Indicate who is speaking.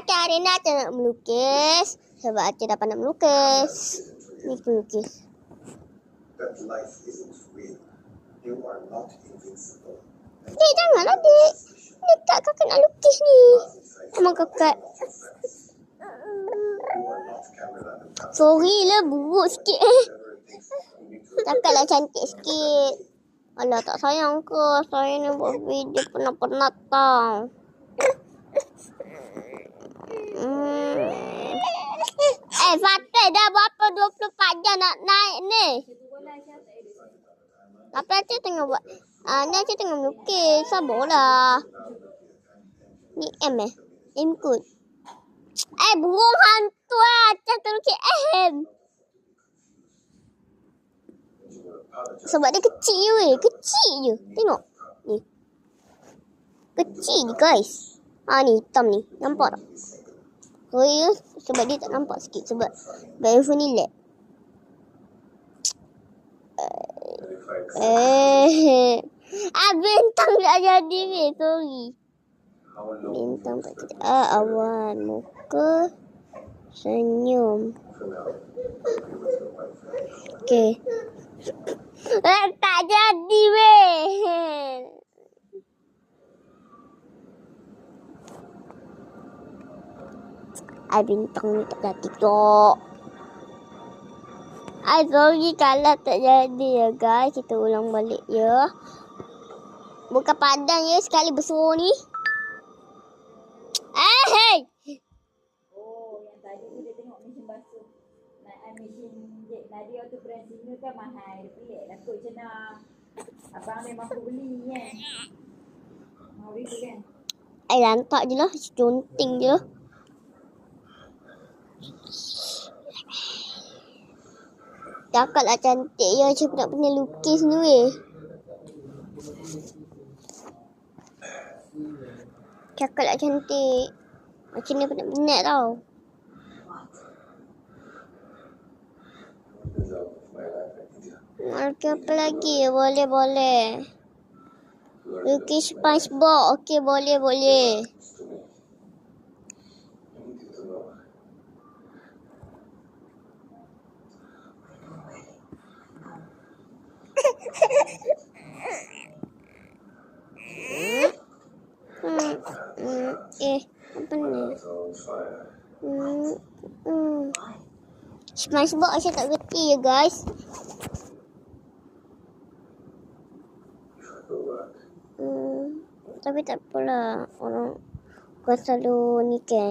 Speaker 1: Okay, hari ni Acah nak melukis. Sebab Acah dah pandai melukis. Ni aku lukis. Dek, janganlah dek. Ni tak kakak nak lukis ni. Emang kakak. Sorry lah, buruk sikit Cakaplah cantik sikit. Alah, tak sayang ke? Saya ni buat video penat-penat tau. Fatih dah berapa 24 jam nak naik ni. Tapi Acah tengah buat. Ni Acah tengah melukis. Sabarlah. Ni M M kot. Burung hantu lah. Acah terlukis M. Sebab dia kecil je weh. Kecil je. Tengok. Ni. Kecil je guys. Ni hitam ni. Nampak tak? Oh ya. Sebab dia tak nampak sikit. Sebab iPhone ni lag. Bintang tak jadi weh. Sorry. Bintang tak jadi. Awan. Muka. Senyum. Okay. Tak jadi weh. Bintang ni tak jadi tak. Sorry kalau tak jadi ya guys. Kita ulang balik ya. Bukan padan ya sekali besar ni. Hey.
Speaker 2: Oh, yang tadi kita tengok mesin basuh. Mesin Nadia tu brand Sina kan mahal. Dia pelik lah kot macam nak. Abang memang aku beli kan. Mau beli kan?
Speaker 1: Lantak je lah. Conting je lah. Cakaplah cantik ya. Macam pernah lukis ni weh. Cakaplah cantik. Macam ni penat-penat tau. Lukis apa lagi? Boleh. Lukis SpongeBob. Okey, boleh. Apa ni? SpongeBob saya tak gerti ya guys. Tapi tak apalah. Orang selalu ni kan.